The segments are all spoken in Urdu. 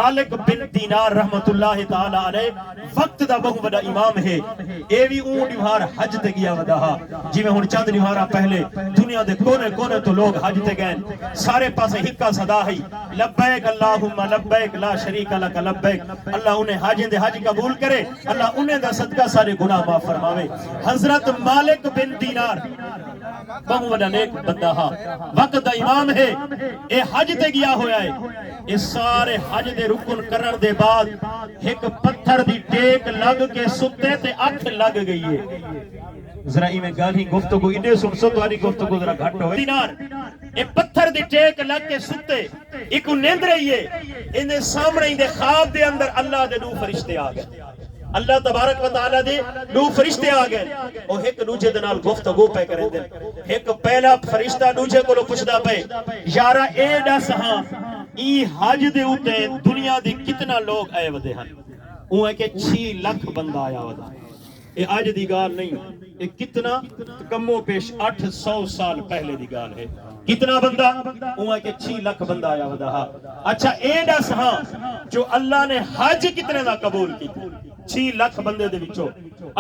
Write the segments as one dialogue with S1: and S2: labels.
S1: مالک بن دینار رحمت اللہ تعالی علیہ وقت دا بہت بڑا امام ہے. اے بھی اون ڈیوہار حج تے گیا ودا ہا جی میں ہن چند ڈیوہارا پہلے دنیا دے کونے کونے تو لوگ حج تے گئے سارے پاسے ہکا صدا ہے لبیک اللہم لبیک لا شریک لک لبیک. اللہ انہیں حاجیں دے حج قبول کرے, اللہ انہیں دا صدقہ سارے گناہ معاف فرماوے. حضرت مالک بن دینار بہت بڑا نیک بندہ ہا, وقت دا امام ہے, اے حج تے گیا ہویا ہے. اس سارے حج دے رکن کرن دے بعد ایک پتھر دی ٹیک لگ کے ستے تے اکھ لگ گئی ہے. ذرا میں گالی گفتگو انہیں سن سو تاری گفتگو ذرا گھٹ ہوئے. دینار اے پتھر دی ٹیک لگ کے ستے ایک نیند رہی ہے. انہیں سامنے دے خواب دے اندر اللہ دے دو فرشتے آ گئے, اللہ تبارک و تعالی دے دو فرشتے آ گئے. اور ایک دوجے دے نال گفتگو پہ کریں دے. ایک پہلا فرشتہ دوجے کو لو پوچھدا پے یارا اے دس ہاں ای حج دے اوتے دنیا دی کتنا لوگ آئے ودے ہیں؟ وہ ہے کہ 6 لاکھ بندہ آیا ودا. اے آج دی گال نہیں, اے کتنا کمو پیش 800 سال پہلے دی گال ہے. کتنا بندہ؟ وہ ہے کہ 6 لاکھ بندہ آیا ودا ہا. اچھا اے دس ہاں جو اللہ نے حج کتنے دا قبول کی 6 لاکھ بندے دے وچوں.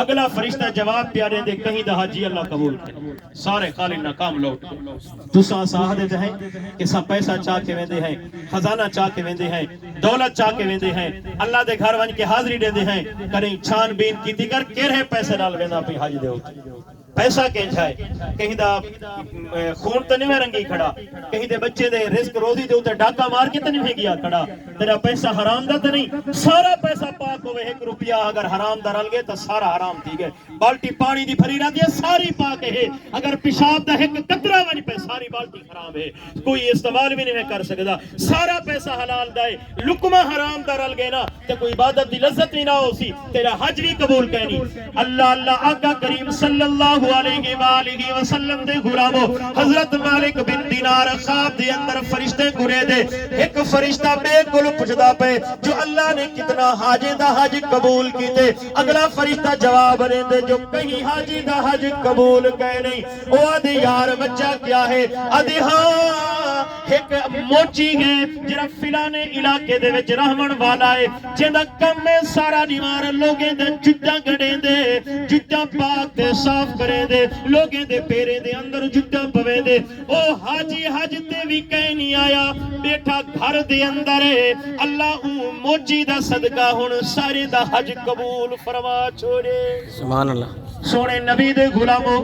S1: اگلا فرشتہ جواب پیارے دے کہیں دا حجی اللہ قبول کرے. سارے خالی ناکام لوٹ تساں ساہ دیتے ہیں کہ سا پیسہ چاہ کے ویندے ہیں, خزانہ چاہ کے ویندے ہیں, دولت چاہ کے ویندے ہیں, اللہ دے گھر ون کے حاضری دے دے ہیں. کریں چھان بین کیتی کر کیرے پیسے ڈال ویندا پہ حج دے ہوتے پیسہ کہیں جائے, کہیں دا خون تو نہیں رنگی کھڑا, کہیں دے بچے دے رزق روزی دے ہوتے ڈاکہ مار کے تو نہیں گیا کھڑا. تیرا پیسہ حرام دا تو نہیں, سارا پیسہ پاک ہوئے. 1 روپیہ اگر حرام دا رل گئے تو سارا حرام تھی گئے. بالٹی پانی دی بھری رہتی ہے ساری پاک ہے, اگر پیشاب دا ایک قطرہ ونی پہ ساری بالٹی حرام ہے, کوئی استعمال بھی نہیں کر سکتا. سارا پیسہ حلال دا ہے, لقمہ حرام دا رل گئے نا تو کوئی عبادت دی لذت بھی نہ ہو سی, تیرا حج بھی قبول کہنی. اللہ اللہ آقا کریم صلی اللہ علیہ وآلہ وسلم دے غلامو حضرت مالک بن دینار خواب دے اندر فرشتے گرے دے. ایک فرشتہ بے کل پوچھدا پے جو اللہ نے کتنا حاجے دا حج قبول کیتے. اگلا فرشتہ جواب دے دے جو کہیں حاجی دا حج قبول کہے نہیں. او آدھے یار وجہ کیا ہے؟ آدھے ہاں ایک موچی ہے جرا فلانے علاقے دے وچ رحمن والا ہے جنہ کم میں سارا دیوار لوگیں دے جتہ گڑیں دے جتہ پاک دے صاف کریں دے لوگیں دے پیرے دے اندر جتہ پوے دے. او حاجی حج تے بھی کہیں نہیں آیا بیٹھا گھر دے اندر ہے. اللہ موچی دا صدقہ ہن سارے دا حج قبول فرما چھوڑے. سبحان اللہ. سونے نبی دے غلامو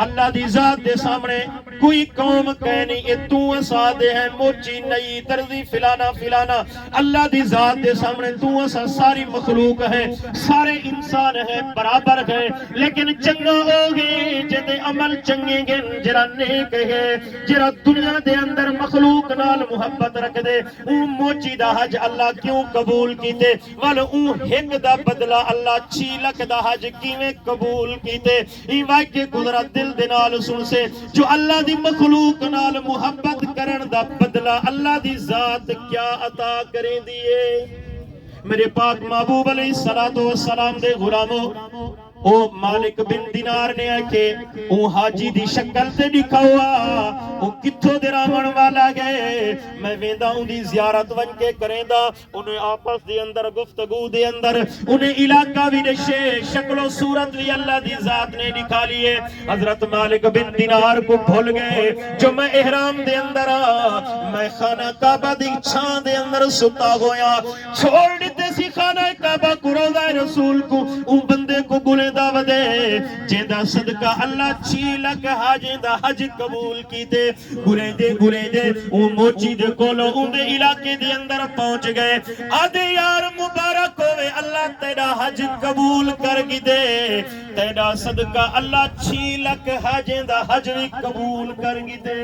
S1: اللہ دی ذات دے سامنے کوئی قوم کہہ نہیں اے تو اسا دے ہیں موچی نئی ترزی فلانا فلانا. اللہ دی ذات دے سامنے تو اسا ساری مخلوق ہے, سارے انسان ہیں برابر ہیں, لیکن چنگا ہو گئے جدے عمل چنگے گے جرا نیک ہے جرا دنیا دے اندر مخلوق نال محبت رکھ دے. اون موچی دا حج اللہ کیوں قبول کیتے والو اون ایک دا بدلہ اللہ 6 لاکھ دا حج کیویں قبول کیتے. ای واقعے قدرت دل دے نال سن سے جو اللہ دی مخلوق نال محبت کرن دا بدلہ اللہ دی ذات کیا عطا کریں دیئے. میرے پاک محبوب علیہ السلام دے غلامو او مالک بن دینار نے آکے او حاجی دی شکل تے دکھا ہوا او کتھو دے رامن والا گئے. میں ویندہ ان دی زیارت ون کے کریں دا انہیں آپس دے اندر گفتگو دے اندر انہیں علاقہ بھی نشے شکل و صورت بھی اللہ دی ذات نے دکھا لیے. حضرت مالک بن دینار کو بھول گئے جو میں احرام دے اندر میں خانہ کعبہ دی چھان دے اندر ستا ہویا چھوڑ دیتے سی خانہ کعبہ کو روضہ رسول کو او بندے کو گلے دعوت دے جیدہ صدقہ اللہ 6 لاکھ حاجیں دا حج قبول کیتے. گلے دے او موچی دے کولو ان دے علاقے دے اندر پہنچ گئے. آدھے یار مبارک ہوئے اللہ تیرا حج قبول کر گی دے, تیرا صدقہ اللہ 6 لاکھ حاجیں دا حج بھی قبول کر گی دے.